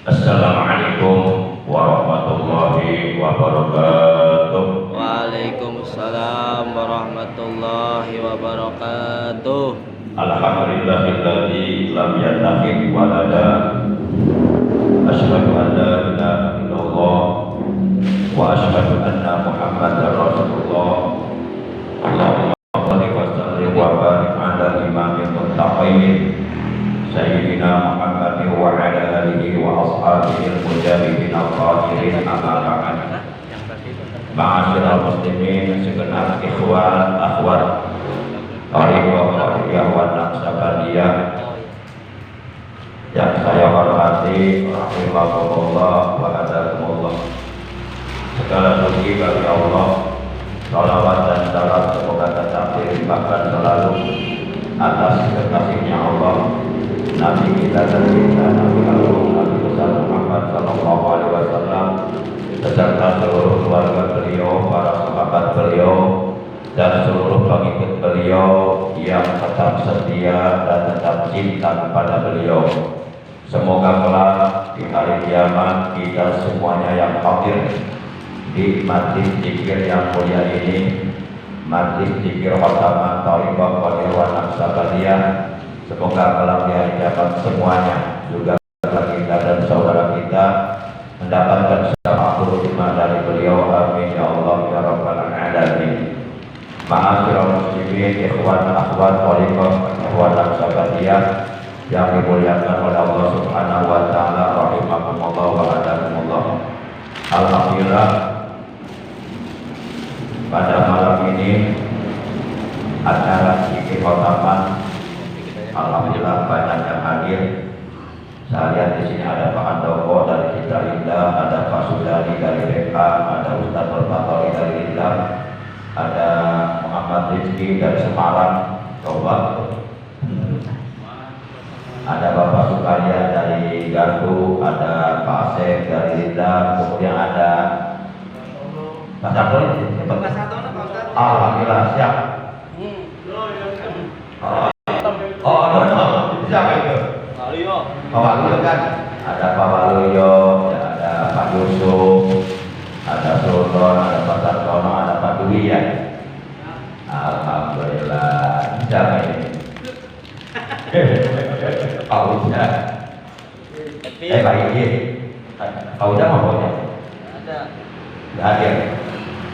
Assalamualaikum warahmatullahi wabarakatuh. Waalaikumsalam warahmatullahi wabarakatuh. Alhamdulillahilladzi lam yattakhidh walada. Asyhadu an la ilaha illallah wa asyhadu anna Muhammadar Rasulullah. Allahumma shalli wa sallim wa barik ala imamil muttaqin Sayyidina Muhammadin wa ala alihi wa ashabihi al-mujahidin al-qahirin amma ba'd. Ma'asyiral muslimin, segenap ikhwan akhwat Tariqah Qadiriyah wa Naqsabandiyah yang saya hormati, rahimahullah wa adakumullah. Segala puji bagi Allah, salawat dan salam semoga tetap dilimpahkan selalu atas kekasihnya Allah, Nabi kita dan kita, Nabi Agung, Nabi besar Muhammad Sallallahu Alaihi Wasallam, beserta seluruh keluarga beliau, para sahabat beliau, dan seluruh pengikut beliau yang tetap setia dan tetap cinta kepada beliau. Semoga kelak di hari kiamat kita semuanya yang hadir di majlis zikir yang mulia ini, majlis zikir khotamah Tariqah Qadiriyah wa Naqsabandiyah, semoga kelak di hari kiamat semuanya, juga kita dan saudara kita, mendapatkan syafaat rahmat dari beliau. Amin ya Allah ya rabbal alamin. Ma'asyiral muslimin, ikhwan akhwat Tariqah wa Naqsabandiyah yang dimuliakan oleh Allah Subhanahu wa taala, rahimakumullah wa adakumullah. Alhamdulillah, pada malam ini acara zikir khotamah alhamdulillah banyak yang hadir. Saya lihat di sini ada Pak Andoko dari Citra, ada Pak Sudani dari BK, ada Ustaz Berbatori dari Linda, ada Muhammad Rizki dari Semarang, coba. Ada Bapak Sukarya dari Gardu, ada Pak Asep dari Linda, kemudian ada Pak Sato. Alhamdulillah siap. Siapa itu? Pak Waluyo kan? Ada Pak Waluyo, ada Pak Yusuf, ada Sultan, ada Pak Sartono, ada Pak Dwi ya. Alhamdulillah. Siapa ini? Pak Uda. Pak Iji. Pak Uda mau ya? Ada. Nggak hadir.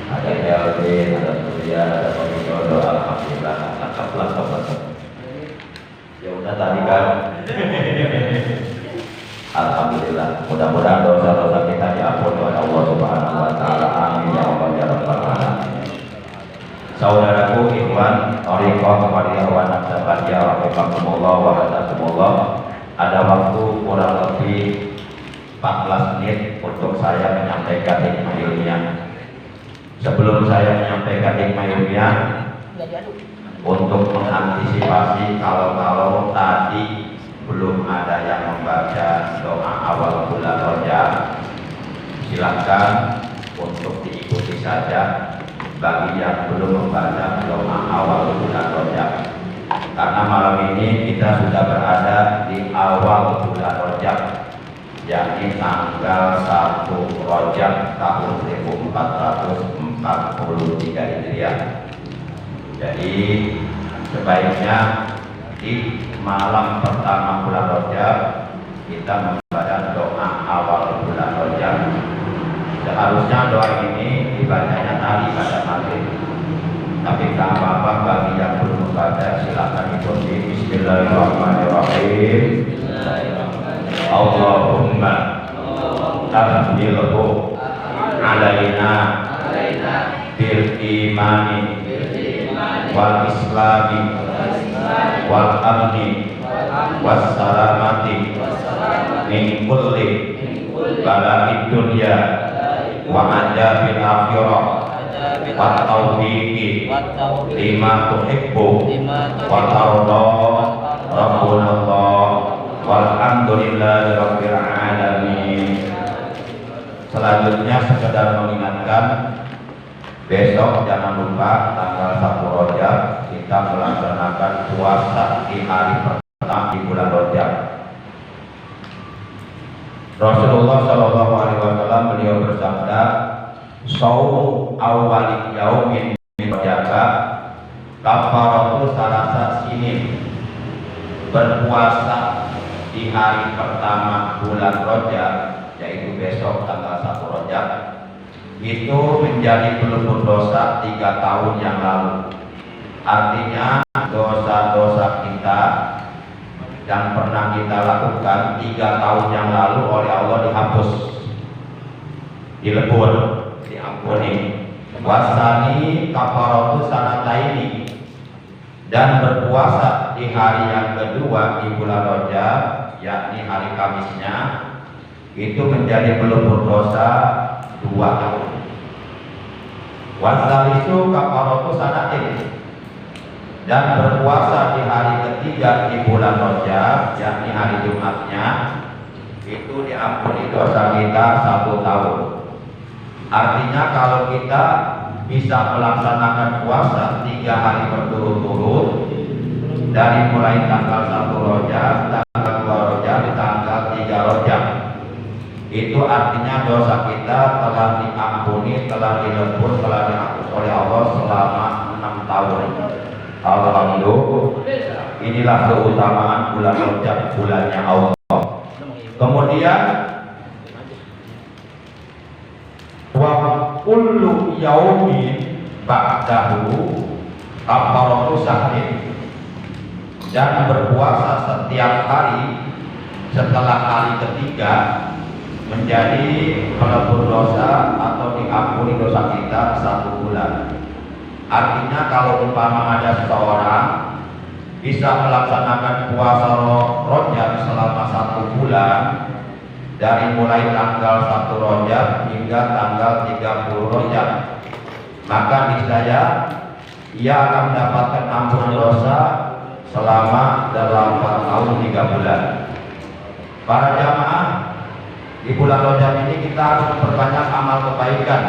Ada Elvin, ada Surya, ada Pak Widodo. Alhamdulillah. Ya udah tadi kan. Alhamdulillah. Mudah-mudahan dosa-dosa kita diampuni oleh Allah Subhanahu wa taala. Amin ya Allah ya rabbal alamin. Saudaraku ikhwan Tariqah Qadiriyah wa Naqsabandiyah rahimakumullah wa adakumullah, ada waktu kurang lebih 14 menit untuk saya menyampaikan hikmah ilmiah. Sebelum saya menyampaikan hikmah ilmiah, untuk mengantisipasi kalau tadi belum ada yang membaca doa awal bulan Rajab, silakan untuk diikuti saja bagi yang belum membaca doa awal bulan Rajab, karena malam ini kita sudah berada di awal bulan Rajab, yakni tanggal 1 Rajab tahun 1443 Hijriah. Jadi sebaiknya di malam pertama bulan Rajab kita membaca doa awal bulan Rajab. Seharusnya doa ini dibacanya tadi pada maghrib, tapi tak apa-apa bagi yang belum membaca silakan ikuti. Bismillahirrahmanirrahim. Allahumma tahmilhu alaina bil imani wal islami wal amni was salamati min kulli bala'id dunya wa adabil akhirah wa taufiqi lima tuhibbu wa tarda rabbuna Allah walhamdulillahi rabbil alamin. Selanjutnya sekedar mengingatkan, besok jangan lupa tanggal 1 Rajab kita melaksanakan puasa di hari pertama di bulan Rajab. Rasul bersabda, "Shaum awwal yaumin min Rajab kafaratu salasa sinin." Berpuasa di hari pertama bulan Rajab, yaitu besok tanggal 1 Rajab, itu menjadi pelupur dosa 3 tahun yang lalu. Artinya dosa-dosa kita yang pernah kita lakukan 3 tahun yang lalu oleh Allah dihapus, dilebur, diampuni. Wasani kafaratu sanataini, dan berpuasa di hari yang kedua di bulan Rajab, yakni hari Kamisnya, itu menjadi pelupur dosa 2 tahun. Wasalisu kafaratu sanatin, dan berpuasa di hari ketiga di bulan Rajab, yakni hari Jumatnya, itu diampuni dosa kita 1 tahun. Artinya kalau kita bisa melaksanakan puasa 3 hari berturut-turut, dari mulai tanggal 1 Rajab, tanggal 2 Rajab, tanggal 3 Rajab, itu artinya dosa kita telah diampuni, telah dilebur, telah dihapus oleh Allah selama 6 tahun. Alhamdulillah. Inilah keutamaan bulan Rajab, bulannya Allah. Kemudian wa kullu yaumin ba'dahu kafaratu sahrin, dan berpuasa setiap hari setelah hari ketiga menjadi pelebur dosa atau diampuni dosa kita 1 bulan. Artinya kalau umpama ada seseorang bisa melaksanakan puasa Rajab selama 1 bulan, dari mulai tanggal 1 Rajab hingga tanggal 30 Rajab, maka niscaya ia akan mendapatkan ampunan dosa selama 8 tahun 3 bulan. Para jamaah, di bulan Rajab ini kita harus memperbanyak amal kebaikan,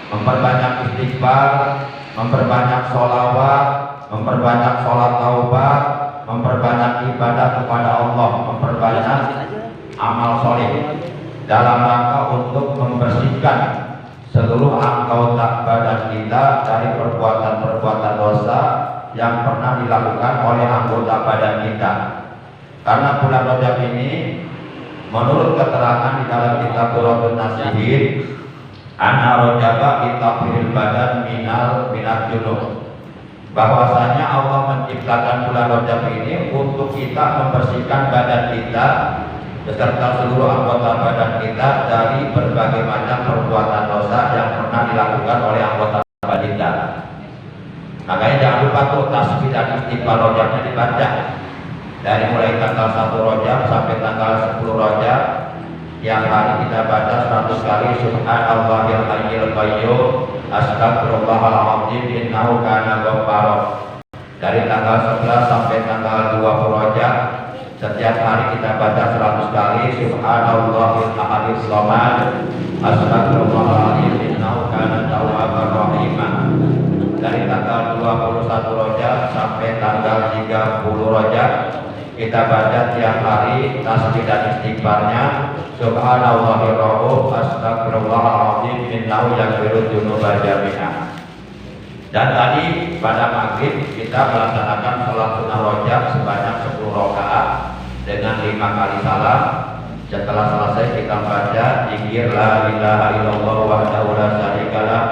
memperbanyak istighfar, memperbanyak sholawat, memperbanyak sholat taubat, memperbanyak ibadah kepada Allah, memperbanyak amal soleh dalam rangka untuk membersihkan seluruh anggota badan kita dari perbuatan-perbuatan dosa yang pernah dilakukan oleh anggota badan kita. Karena bulan Rajab ini, menurut keterangan di dalam kitab Qur'anul Nasihin, anna Rajaba itafiril badan minat junub, bahwasanya Allah menciptakan bulan Rajab ini untuk kita membersihkan badan kita beserta seluruh anggota badan kita dari berbagai macam perbuatan dosa yang pernah dilakukan oleh anggota badan kita. Makanya jangan lupa tuh tasbih dan istighfar Rajabnya dibaca dari mulai tanggal 1 Rajab sampai tanggal 10 Rajab. Yang hari kita baca 100 kali subhanallahil hayyul qayyum, astagfirullahaladzim, innahu kana ghaffara. Dari tanggal 11 sampai tanggal 20 Rajab, setiap hari kita baca 100 kali subhanallahil ahadis samad, astagfirullahaladzim, innahu kana tawwabar rahim. Dari tanggal 21 Rajab sampai tanggal 30 Rajab, kita baca tiap hari tasbih dan istighfarnya subhanallahir rauf, astagfirullahaladzim, innahu yaghfiru dzunuba jami'ah. Dan tadi pada maghrib kita melaksanakan sholat sunnah Rajab sebanyak 10 rakaat dengan 5 kali salam. Setelah selesai kita baca zikir la ilaha illallah wahdahu la syarikalah,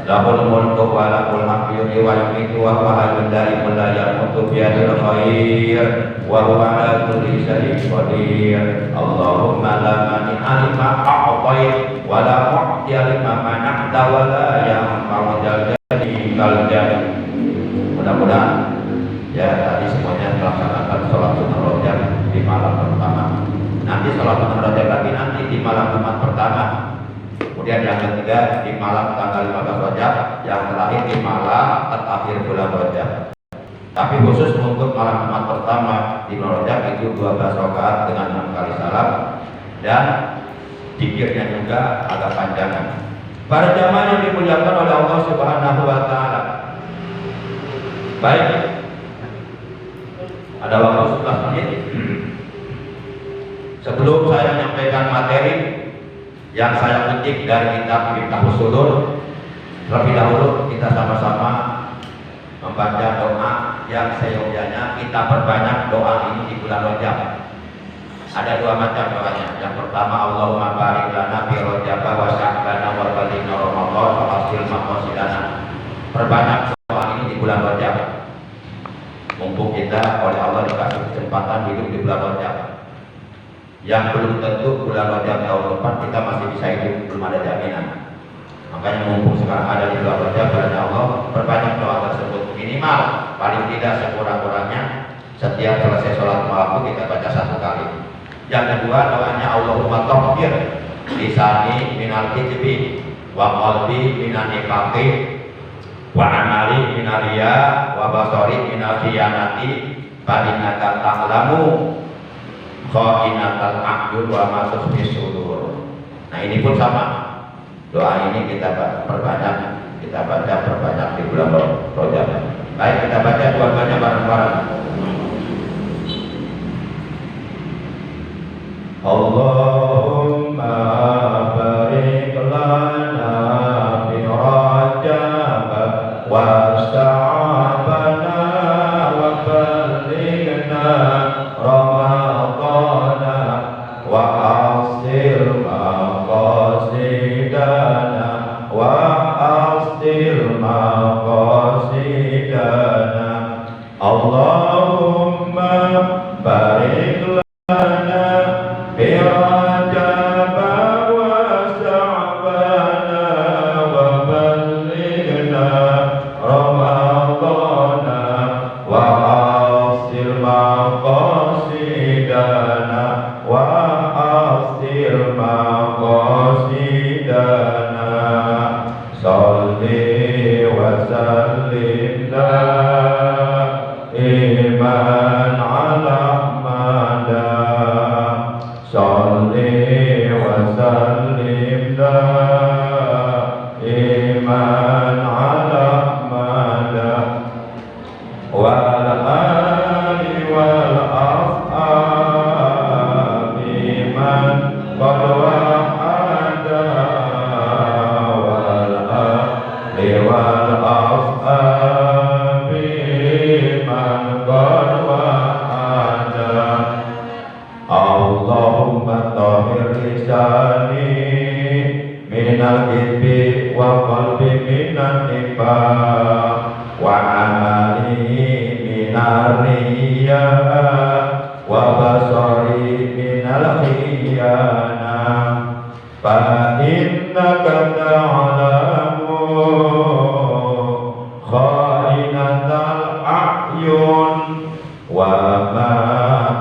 lahul mulku wa lahul hamdu wa yumiitu wa huwa hayyun la ilaha yamutu biyadil khair wa huwa ala kulli syai'in qadir. Allahumma la mani'a lima a'tait wa la mu'tiya lima mana'ta wa la yanfa'u dzal jaddi. Mudah-mudahan ya tadi semuanya melaksanakan sholat sunnah Rajab di malam pertama. Nanti sholat sunnah Rajab lagi nanti di malam Jumat pertama. Kemudian yang ketiga di malam tanggal 15 Rajab, yang terakhir di malam terakhir bulan Rajab. Tapi khusus untuk malam Jumat pertama di bulan Rajab itu 12 rakaat dengan 6 kali salam, dan zikirnya juga agak panjangan. Para jamaah yang dimuliakan oleh Allah Subhanahu wa taala. Baik. Ada waktu 11 menit. Sebelum saya menyampaikan materi, yang saya kutip dari kitab Miftahus Sudur. Terlebih dahulu kita sama-sama membaca doa yang seyogyanya kita perbanyak doa ini di bulan Rajab. Ada dua macam doanya. Yang pertama, Allahumma barik lana fi Rajab wa sya'bana wa balina Ramadan wa hasil maqasidana. Perbanyak doa ini di bulan Rajab. Mumpung kita oleh Allah dikasih kesempatan hidup di bulan Rajab. Yang belum tentu bulan Rajab tahun depan kita masih bisa hidup, belum ada jaminan. Makanya mumpung sekarang ada di bulan Rajab, ya Allah, perbanyak doa tersebut. Minimal paling tidak sekurang-kurangnya setiap selesai sholat malam kita baca 1 kali. Yang kedua doanya, Allahumma tahhir lisani minal kidbi wa qalbi minan nifaqi wa amali minar riya wa basari minal khiyanati fa innaka ta'lamu kha'inatal a'yun wa ma tukhfi sudur. Nah, ini pun sama. Doa ini kita perbanyak, kita baca perbanyak di bulan Rajab. Baik, kita baca dua-duanya bareng-bareng. Allahumma barik lana fi Rajab wa sya'bana wa ballighna Ramadana wa asil maqasidana wa asil maqasidana. Allahumma barik lana fi Rajab wa sya'bana wa ballighna Ramadana wa asil maqasidana wa asil maqasidana. Salli wa sallim daiman ala Ahmada. Salli wa sallim daiman ala Ahmada wal ali wal ashabi man qad wa'ada wal ali wal ashabi man qad wa'ada. Allahumma tahhir lisani minal kidbi wa qalbi minan nifaq wa amali minar riya wa basari minal khiyana fa innaka ta'lamu kha'inatal a'yun wa ma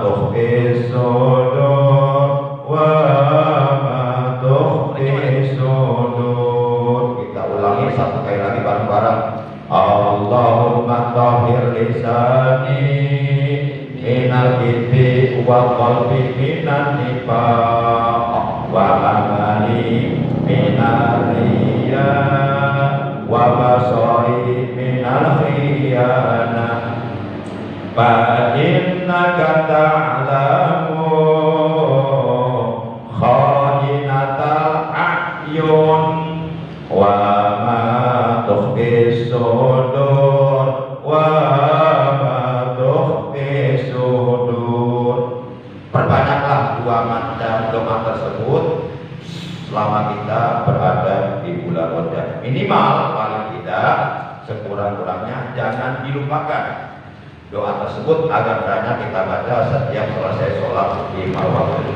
tukhfi sudur wa ma tukhfi sudur. Kita ulangi 1 kali lagi bareng-bareng. Allahumma tahhir lisani minal kidbi wa qalbi minan nifaq wa amali minar riya wa basari minal khiyana fa innaka ta'lamu kha'inatal a'yun wa ma tukhfi sudur wa ma tukhfi sudur. Perbanyaklah dua macam doa tersebut selama kita berada di bulan Rajab. Minimal paling tidak sekurang-kurangnya jangan dilupakan doa tersebut agar banyak kita baca setiap selesai sholat 5 waktu.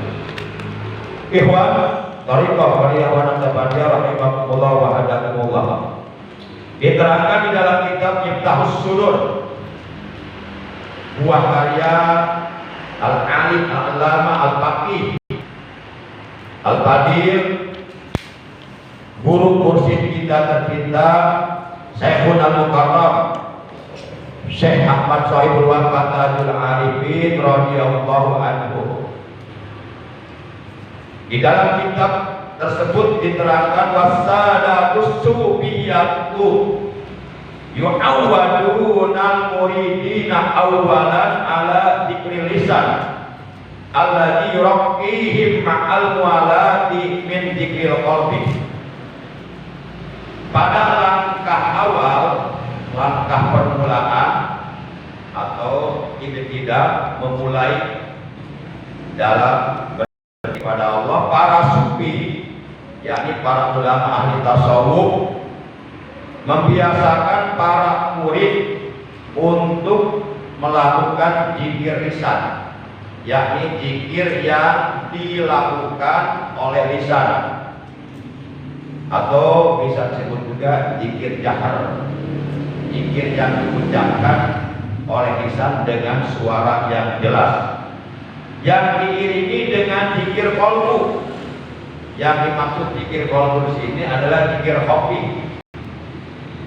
Ikhwan, thariqah waliyawan tabadiyah rahimahullah wa hadakumullah. Diterangkan di dalam kitab Miftahus Sudur, buah karya Al-Alim Al-Alama Al-Faqih Al-Qadir, guru mursyid kita tercinta Syekhun Al-Mukarram Syekh Ahmad Shahibul Waqatajul Arifin radhiyallahu anhu. Di dalam kitab tersebut diterangkan wasadatus subiyatu yu'awwadunal muridina awwalan ala dzikril lisan alladzi yuraqqihim ma'al mualati min dzikril qalbi. Pada langkah awal, langkah permulaan atau tidak memulai dalam beribadah kepada Allah, para sufi, yakni para ulama ahli tasawuf, membiasakan para murid untuk melakukan zikir lisan, yakni zikir yang dilakukan oleh lisan, atau bisa disebut juga zikir jahar, zikir yang diucapkan oleh lisan dengan suara yang jelas, yang diiringi dengan zikir qalbu. Yang dimaksud zikir qalbu di sini adalah zikir khafi.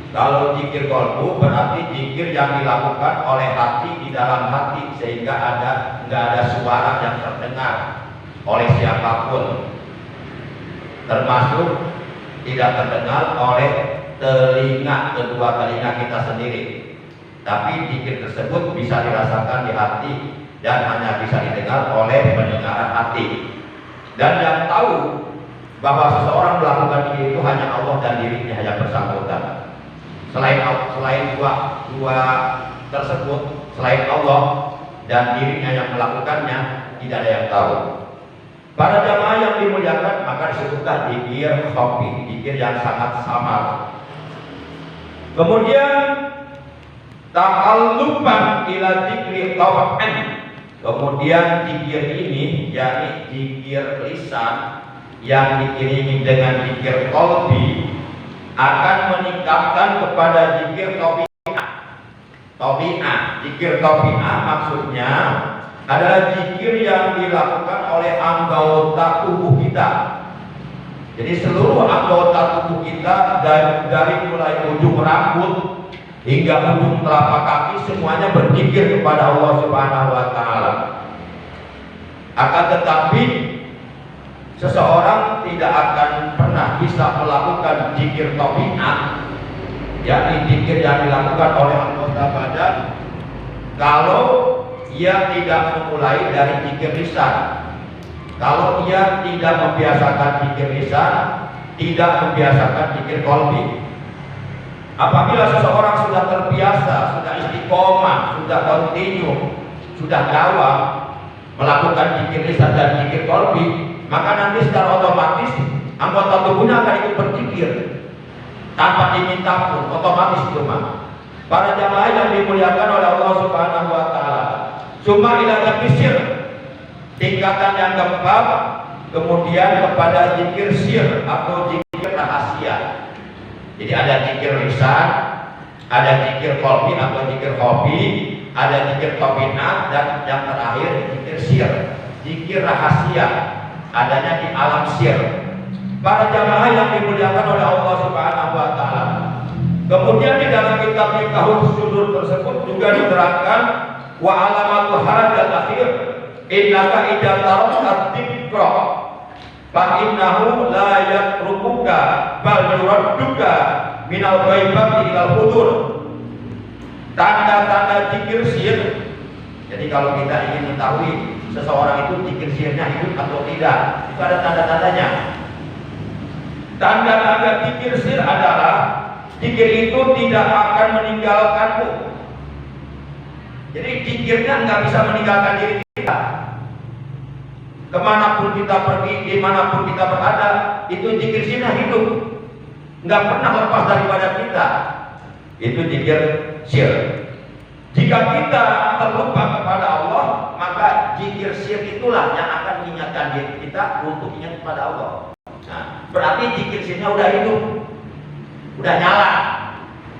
Kalau zikir qalbu berarti zikir yang dilakukan oleh hati di dalam hati, sehingga nggak ada suara yang terdengar oleh siapapun, termasuk tidak terdengar oleh kedua telinga kita sendiri. Tapi zikir tersebut bisa dirasakan di hati dan hanya bisa didengar oleh pendengaran hati. Dan yang tahu bahwa seseorang melakukan zikir itu hanya Allah dan dirinya yang bersangkutan. Selain dua tersebut, selain Allah dan dirinya yang melakukannya, tidak ada yang tahu. Para jamaah yang dimuliakan, maka disebutlah zikir khafi, zikir yang sangat samar. Kemudian ta'alluban ila zikri tawa'an. Kemudian zikir ini, yakni zikir lisan yang diiringi dengan zikir qalbi, akan meningkatkan kepada zikir tabi'ah. Zikir tabi'ah maksudnya adalah zikir yang dilakukan oleh anggota tubuh kita. Jadi seluruh anggota tubuh kita, dari mulai ujung rambut hingga ujung telapak kaki, semuanya berzikir kepada Allah Subhanahu wa taala. Akan tetapi seseorang tidak akan pernah bisa melakukan zikir tabi'ah, yakni zikir yang dilakukan oleh anggota badan, kalau ia tidak memulai dari zikir lisan. Kalau ia tidak membiasakan zikir lisan, tidak membiasakan zikir qalbi. Apabila seseorang sudah terbiasa, sudah istiqomah, sudah kontinu, sudah dawam melakukan zikir lisan dan zikir qalbi, maka nanti secara otomatis anggota tubuhnya akan ikut berzikir tanpa diminta pun, otomatis itu mah. Para jamaah yang dimuliakan oleh Allah Subhanahu wa taala, summa ila dzikir, tingkatan yang keempat, kemudian kepada zikir sir atau zikir rahasia. Jadi ada zikir lisan, ada zikir qalbi atau zikir khafi, ada zikir tabi'ah, dan yang terakhir zikir sir, zikir rahasia, adanya di alam sir. Para jamaah yang dimuliakan oleh Allah Subhanahu wa taala. Kemudian di dalam kitab Miftahul Sudur tersebut juga diterangkan wa alamatul hadzal akhir innaka idza tarakta dzikra fa innahu la yatrukuka bal yuradduka minal ghaibati ilal hudur. Tanda-tanda zikir sir. Jadi kalau kita ingin mengetahui seseorang itu zikir sirnya hidup atau tidak, itu ada tanda-tandanya. Tanda-tanda zikir sir adalah zikir itu tidak akan meninggalkanmu. Jadi zikirnya nggak bisa meninggalkan diri kita. Kemanapun kita pergi, dimanapun kita berada, itu zikir sirnya hidup, nggak pernah lepas daripada kita. Itu zikir sir. Jika kita terlupa kepada Allah, maka zikir sir itulah yang akan mengingatkan diri kita untuk ingat kepada Allah. Nah, berarti zikir sirnya udah hidup, udah nyala.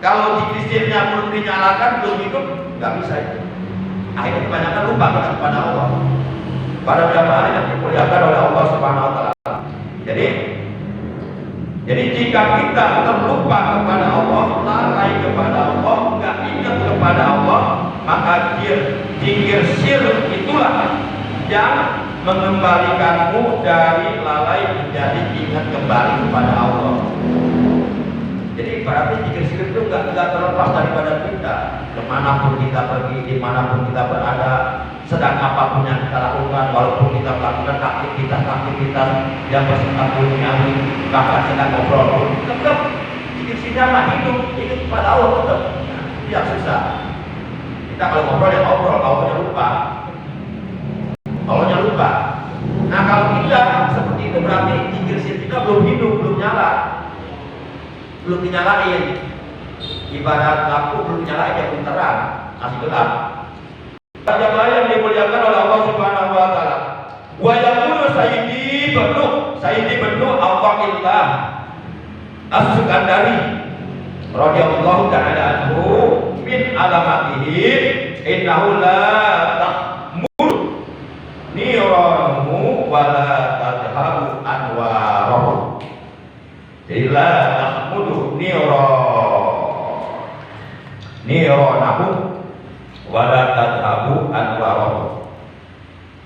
Kalau zikir sirnya belum dinyalakan, belum hidup, nggak bisa itu. Akhirnya kebanyakan lupa kepada Allah. Para jamaah yang dimuliakan oleh Allah Subhanahu wa taala. Jadi jika kita terlupa kepada Allah, lalai kepada Allah, nggak ingat kepada Allah, maka zikir sir itulah yang mengembalikanmu dari lalai menjadi ingat kembali kepada Allah. Jadi berarti zikir itu nggak terlepas daripada kita. Kemanapun kita pergi, dimanapun kita berada, sedang apapun yang kita lakukan, walaupun kita melakukan aktivitas yang bersifat duniawi, bahkan sedang ngobrol pun tetap zikir sinyallah hidup pada Allah tetap. Nah, itu yang susah. Kita kalau ngobrol ya ngobrol, Allahnya lupa. Allahnya lupa. Nah kalau kita seperti itu berarti zikir kita belum hidup, belum nyala. Belum dinyalain, ibarat lampu belum dinyalain ya belum terang, masih gelap. Yang lain dimuliakan oleh Allah Subhanahu Wa Taala. Wa yaqulu Sayyidi Benu Al-Faqillah As-Sukandari radhiyallahu ta'ala anhu min alamatihi innahu la ta'mur niranuhu wa la tadhabu anwarahu. Jadi la ta'mudu niranahu wa la tadhabu anwarahu.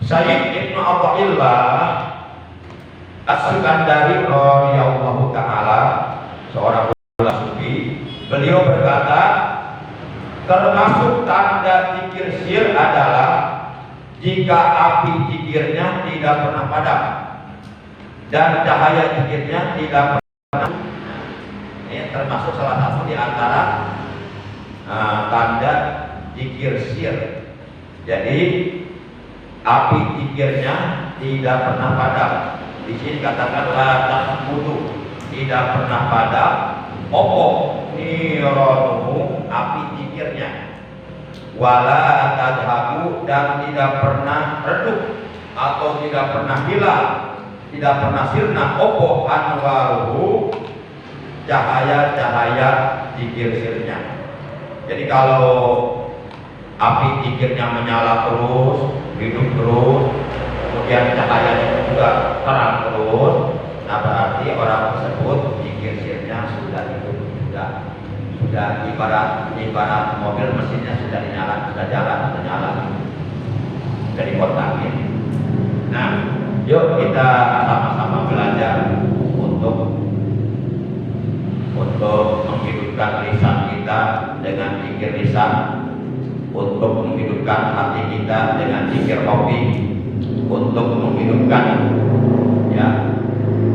Sayyid Ibnu Athaillah As-Sukandari radhiyallahu ta'ala, seorang ulama sufi, beliau berkata, termasuk tanda zikir sir adalah jika api zikirnya tidak pernah padam dan cahaya zikirnya tidak pernah. Ini termasuk salah satu di antara tanda zikir sir. Jadi api zikirnya tidak pernah padam. Di sini katakan la ta'mudu, tidak pernah padam. Opo niranuhu, api zikirnya. Wala tadhabu, dan tidak pernah redup atau tidak pernah hilang, tidak pernah sirna. Opo anwaruhu, cahaya-cahaya zikir sirnya. Jadi kalau api zikirnya menyala terus, hidup terus, kemudian cahayanya juga terang terus, nah berarti orang tersebut zikir sirnya sudah hidup, sudah ibarat mobil mesinnya sudah nyala, sudah dikontakin. Nah, yuk kita sama-sama belajar untuk menghidupkan lisan kita dengan zikir lisan, untuk menghidupkan hati kita dengan zikir qalbi, untuk menghidupkan ya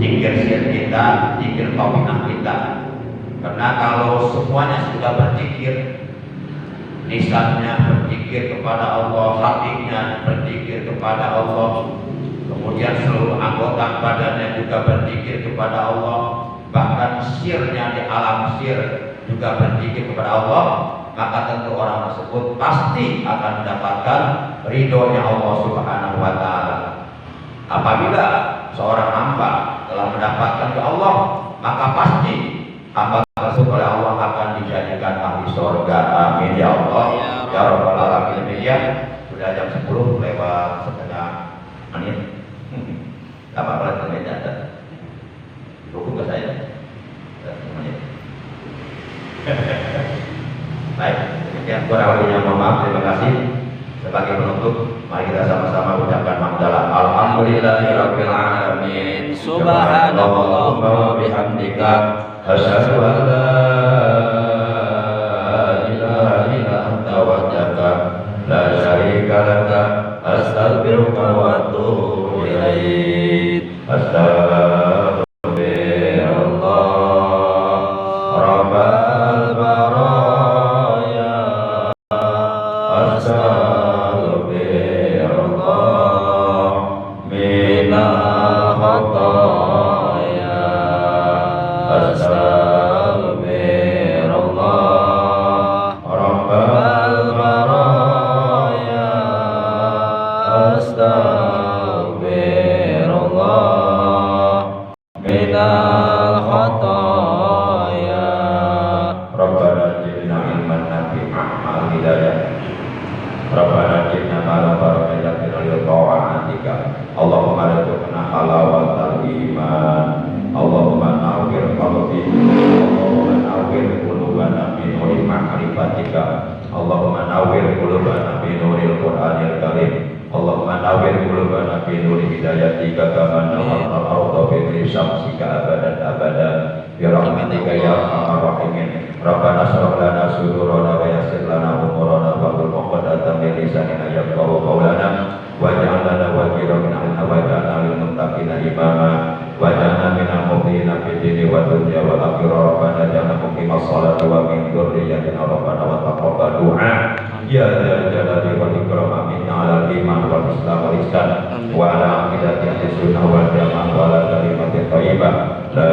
zikir sir kita, zikir qalbinah kita. Karena kalau semuanya sudah berzikir, lisannya berzikir kepada Allah, hatinya berzikir kepada Allah, kemudian seluruh anggota badannya juga berzikir kepada Allah, bahkan sirnya di alam sir juga berzikir kepada Allah, maka tentu orang tersebut pasti akan mendapatkan ridhonya Allah Subhanahu Wa Taala. Apabila seorang hamba telah mendapatkan ke Allah, maka pasti hamba tersebut oleh Allah akan dijadikan ahli surga. Amin ya Allah ya Rabbal Alamin. Demikian, sudah jam 10 lewat setengah menit. Apa apa menit ada? Hukum ke saya. Menit. Baik, demikian kurang lebihnya mohon maaf. Terima kasih. Sebagai penutup, mari kita sama-sama ucapkan hamdalah alhamdulillahirabbil alamin, subhanallah wa bihamdika, asyhadu an la ilaha illa anta wahdaka la syarika laka, astaghfiruka wa atubu ilaik. Astaghfirullah rabbal baraya, astaghfirullah minal khataya, astaghfirullah rabbal baraya, astaghfirullah minal khataya. Rabbana zidna ilman nafi'an ma'al hidayah. Rabbana zidna ma'al barakati wa ta'atika. Allahumma rizqna halawatal iman. Allahumma nawwir qalbi. Allahumma nawwir qulubana bi nuri ma'rifatika. Allahumma nawwir qulubana bi nuril Qur'anil Karim. Allahumma nawwir qulubana bi nuri hidayatika kama nawwartal arda bi nuri syamsika abadan abadan. Ya rahmatika ya arhamar Rabbana shrah lana sudurana wa yassir lana umurana wahlul 'uqdatam min lisanina yafqahu qawlana waj'al lana waziran min ahli waj'alna lil muttaqina imama waj'alna minal mu'minina fid dini wa dunya wal akhirah rabbana ja'alna muqimas sholati wa min dzurriyyatina rabbana wa taqabbal du'a ya dzal jalali wal ikram amin ala iman wal islam wal ihsan wa ala aqidati ahli sunnah wal jamaah wa ala kalimatit thayyibah la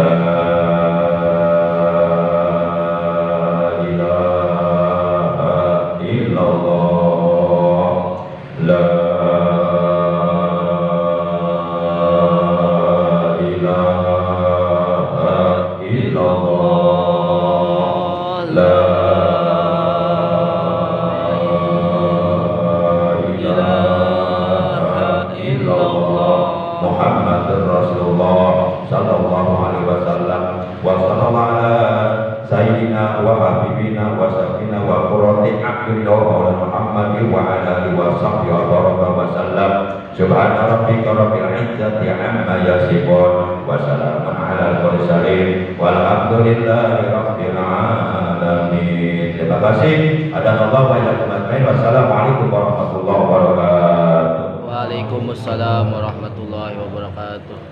Subhana rabbika rabbil izzati amma yasifun wa salamun alal mursalin walhamdulillahi rabbil alamin. Terima kasih. Adanallahu wa iyyakum ajmain. Wassalamualaikum warahmatullahi wabarakatuh. Waalaikumsalam warahmatullahi wabarakatuh.